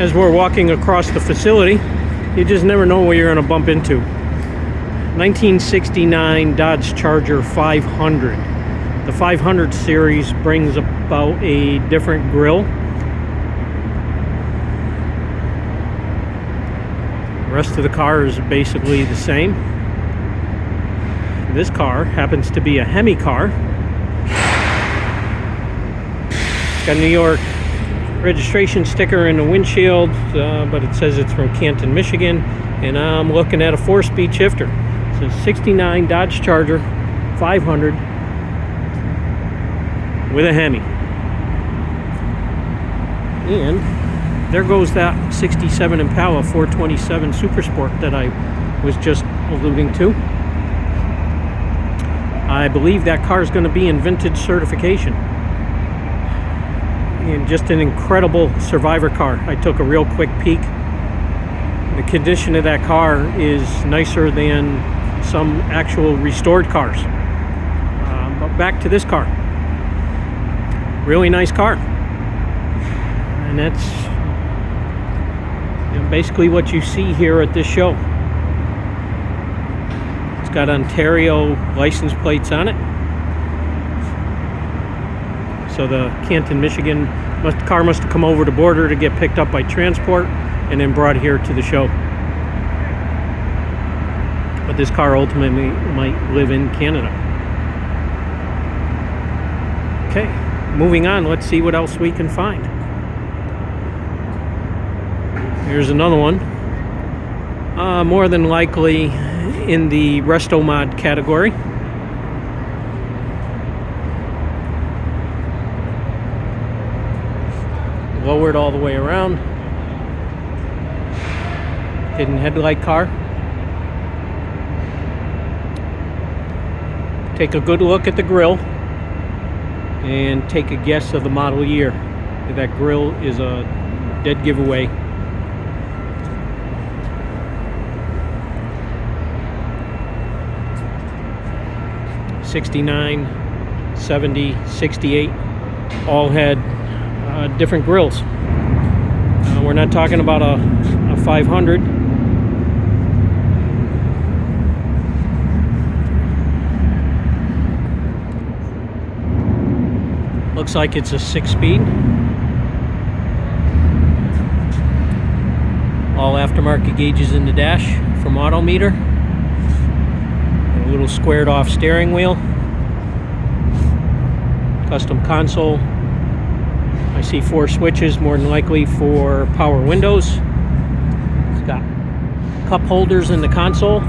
as we're walking across the facility. You just never know what you're going to bump into. 1969 Dodge Charger 500. The 500 series brings about a different grille. The rest of the car is basically the same. This car happens to be a Hemi car. It's got a New York registration sticker in the windshield, but it says it's from Canton, Michigan. And I'm looking at a 4-speed shifter. It's a 69 Dodge Charger 500 with a Hemi. And there goes that 67 Impala 427 Super Sport that I was just alluding to. I believe that car is going to be in vintage certification. And just an incredible survivor car. I took a real quick peek. The condition of that car is nicer than some actual restored cars. But back to this car. Really nice car. And that's basically what you see here at this show. It's got Ontario license plates on it. So the Canton, Michigan car must have come over the border to get picked up by transport and then brought here to the show. But this car ultimately might live in Canada. Okay, moving on. Let's see what else we can find. Here's another one. More than likely in the resto mod category. Lowered all the way around. Hidden headlight car. Take a good look at the grille and take a guess of the model year. That grille is a dead giveaway. '69, '70, '68 all had different grills. We're not talking about a 500. Looks like it's a 6-speed. All aftermarket gauges in the dash from Autometer. A little squared off steering wheel. Custom console. I see 4 switches, more than likely for power windows. It's got cup holders in the console.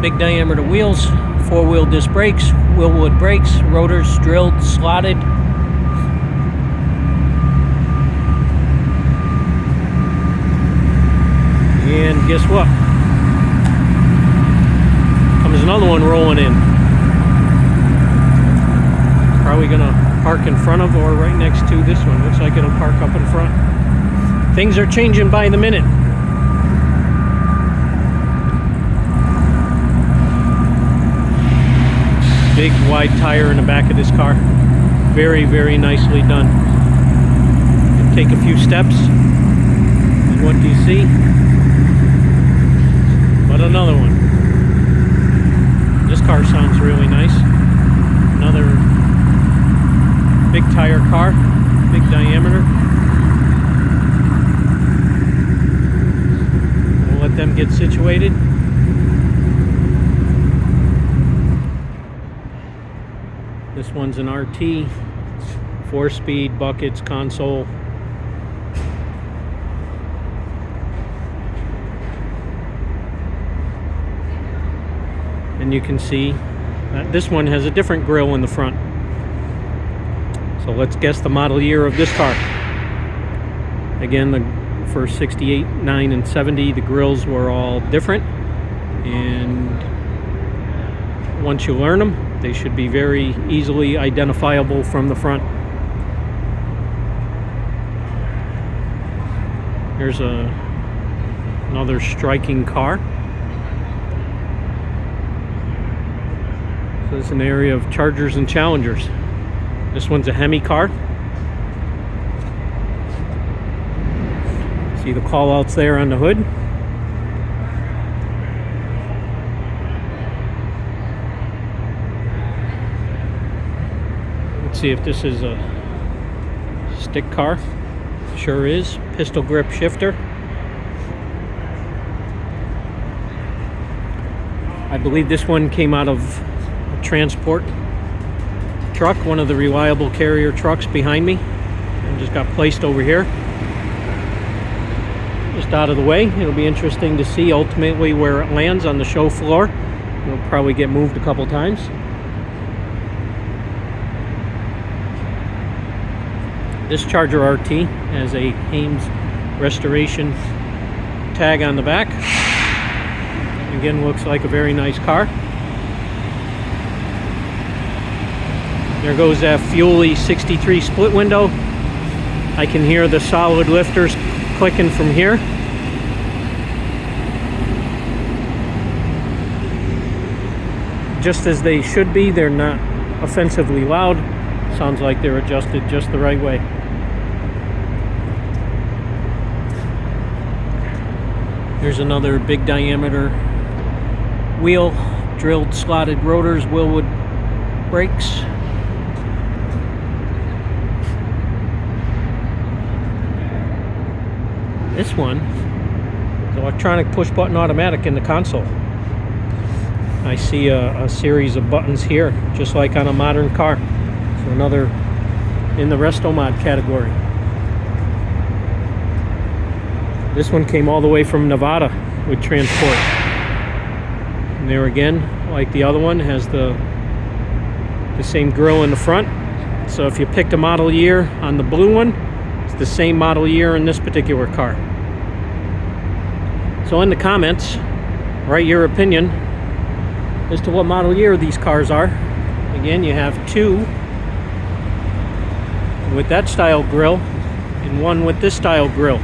Big diameter wheels, 4-wheel disc brakes, wheelwood brakes, rotors drilled, slotted. And guess what? Comes another one rolling in. Probably gonna park in front of or right next to this one. Looks like it'll park up in front. Things are changing by the minute. Big wide tire in the back of this car. Very, very nicely done. Take a few steps. And what do you see? But another one. This car sounds really nice. Another big tire car, big diameter. We'll let them get situated. This one's an RT, 4-speed, buckets, console. And you can see that this one has a different grille in the front. So let's guess the model year of this car. Again, for 68, 9, and 70, the grills were all different. And once you learn them, they should be very easily identifiable from the front. Here's another striking car. So it's an area of Chargers and Challengers. This one's a Hemi car. See the call outs there on the hood. Let's see if this is a stick car. Sure is. Pistol grip shifter. I believe this one came out of a transport truck, one of the reliable carrier trucks behind me, and just got placed over here, just out of the way. It'll be interesting to see ultimately where it lands on the show floor. It'll probably get moved a couple times. This Charger RT has a Hames restoration tag on the back. Again, looks like a very nice car. There goes that Fuelie 63 split window. I can hear the solid lifters clicking from here. Just as they should be. They're not offensively loud. Sounds like they're adjusted just the right way. Here's another big diameter wheel, drilled slotted rotors, Wilwood brakes. This one is electronic push button automatic in the console. I see a series of buttons here, just like on a modern car. So another in the resto mod category. This one came all the way from Nevada with transport. And there again, like the other one, has the same grille in the front. So if you picked a model year on the blue one, it's the same model year in this particular car. So in the comments, write your opinion as to what model year these cars are. Again, you have two with that style grille and one with this style grille.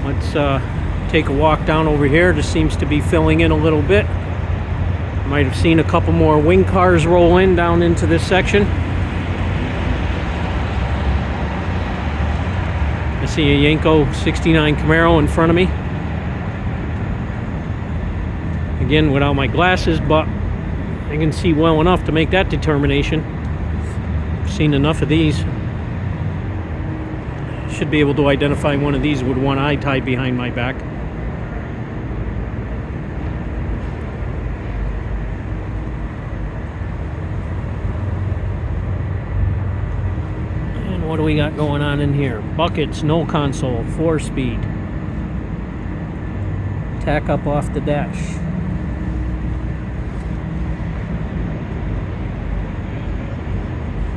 Let's take a walk down over here. This seems to be filling in a little bit. Might have seen a couple more wing cars roll in down into this section. I see a Yenko 69 Camaro in front of me. Again, without my glasses, but I can see well enough to make that determination. I've seen enough of these. Should be able to identify one of these with one eye tied behind my back. And what do we got going on in here? Buckets, no console, 4-speed. Tack up off the dash.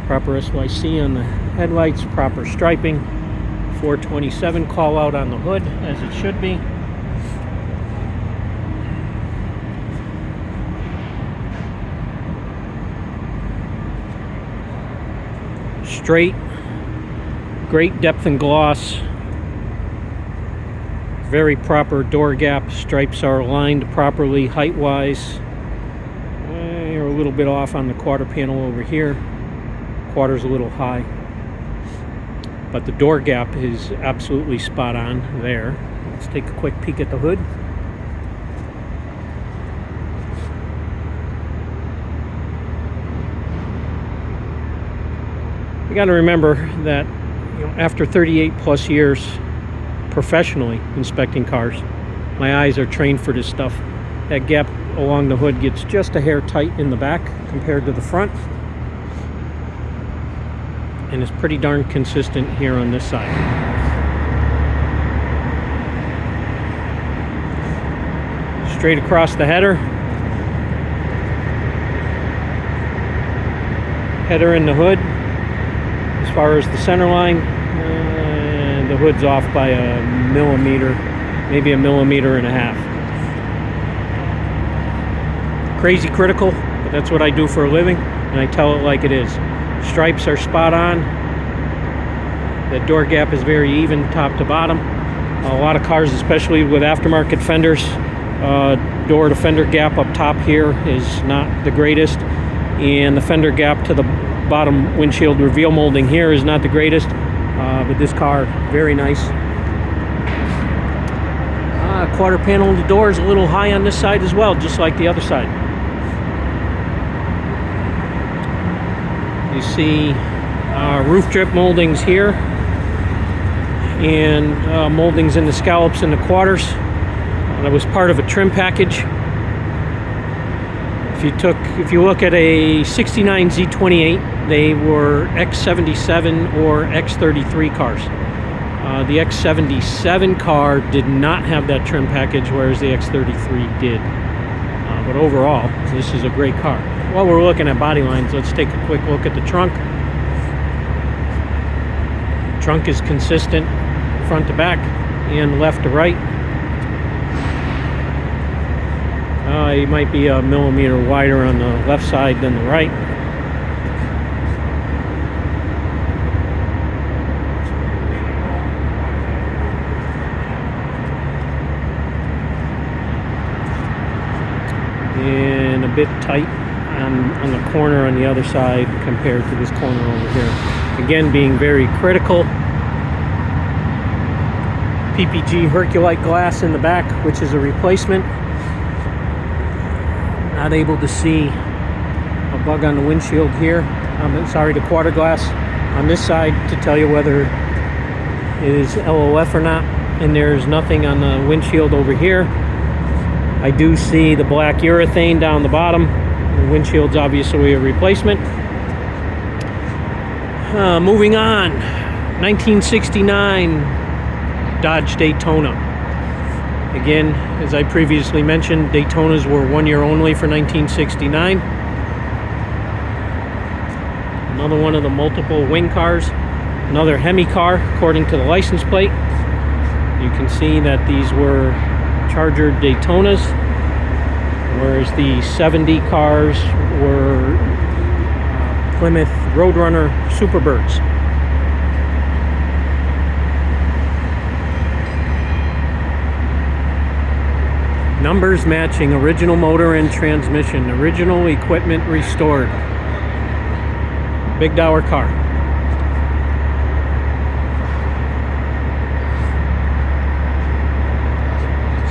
Proper SYC on the headlights, proper striping. 427 call out on the hood, as it should be. Straight, great depth and gloss. Very proper door gap. Stripes are aligned properly height-wise. You're a little bit off on the quarter panel over here. Quarter's a little high. But the door gap is absolutely spot on there. Let's take a quick peek at the hood. You got to remember that, you know, after 38 plus years professionally inspecting cars, my eyes are trained for this stuff. That gap along the hood gets just a hair tight in the back compared to the front. And it's pretty darn consistent here on this side. Straight across the header. Header in the hood. As far as the center line, the hood's off by a millimeter, maybe a millimeter and a half. Crazy critical, but that's what I do for a living, and I tell it like it is. Stripes are spot on. The door gap is very even top to bottom. A lot of cars, especially with aftermarket fenders, door to fender gap up top here is not the greatest, and the fender gap to the bottom windshield reveal molding here is not the greatest. But this car, very nice. Quarter panel of the door is a little high on this side as well, just like the other side. You see roof drip moldings here, and moldings in the scallops and the quarters. That was part of a trim package. If you look at a 69 Z28, they were X77 or X33 cars. The X77 car did not have that trim package, whereas the X33 did. But overall, this is a great car. While we're looking at body lines, let's take a quick look at the trunk. Trunk is consistent front to back and left to right. It might be a millimeter wider on the left side than the right. And a bit tight on the corner on the other side compared to this corner over here. Again, being very critical. PPG Herculite glass in the back, which is a replacement. Not able to see a bug on the windshield here. Sorry, the quarter glass on this side to tell you whether it is LOF or not. And there's nothing on the windshield over here. I do see the black urethane down the bottom. The windshield's obviously a replacement. Moving on, 1969 Dodge Daytona. Again, as I previously mentioned, Daytonas were 1 year only for 1969. Another one of the multiple wing cars. Another Hemi car, according to the license plate. You can see that these were Charger Daytonas, whereas the 70 cars were Plymouth Roadrunner Superbirds. Numbers matching, original motor and transmission, original equipment restored. Big dollar car.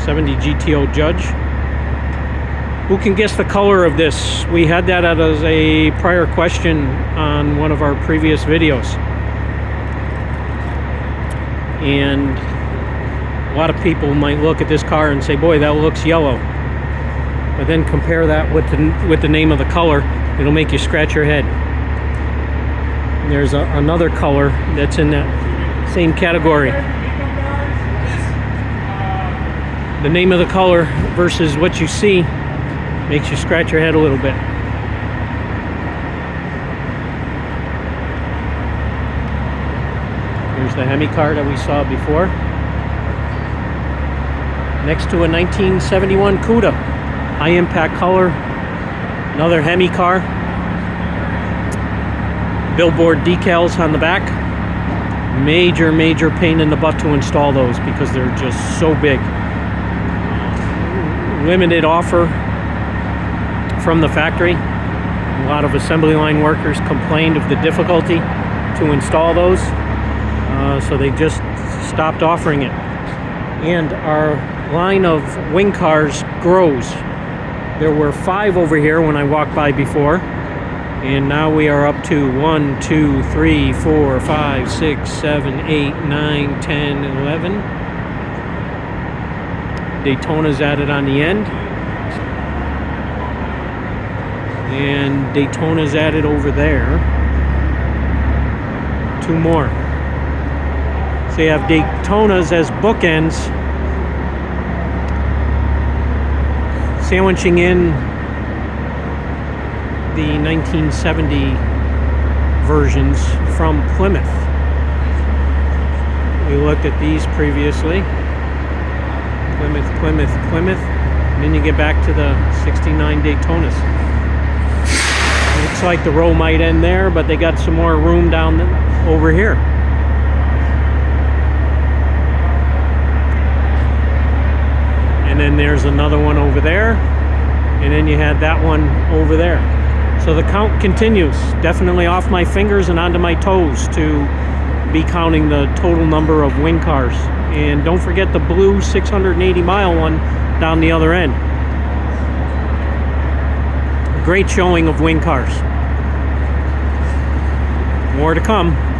'70 GTO Judge. Who can guess the color of this? We had that as a prior question on one of our previous videos. And a lot of people might look at this car and say, boy, that looks yellow. But then compare that with the name of the color. It'll make you scratch your head. And there's another color that's in that same category. The name of the color versus what you see makes you scratch your head a little bit. Here's the Hemi car that we saw before. Next to a 1971 Cuda. High impact color. Another Hemi car. Billboard decals on the back. Major pain in the butt to install those because they're just so big. Limited offer from the factory. A lot of assembly line workers complained of the difficulty to install those, so they just stopped offering it. And our line of wing cars grows. There were 5 over here when I walked by before, and now we are up to 1, 2, 3, 4, 5, 6, 7, 8, 9, 10, 11. Daytona's added on the end. And Daytona's added over there. 2 more. So you have Daytonas as bookends, sandwiching in the 1970 versions from Plymouth. We looked at these previously. Plymouth. And then you get back to the 69 Daytonas. Looks like the row might end there, but they got some more room down over here. And then there's another one over there. And then you had that one over there. So the count continues. Definitely off my fingers and onto my toes to be counting the total number of wing cars. And don't forget the blue 680-mile one down the other end. Great showing of wing cars. More to come.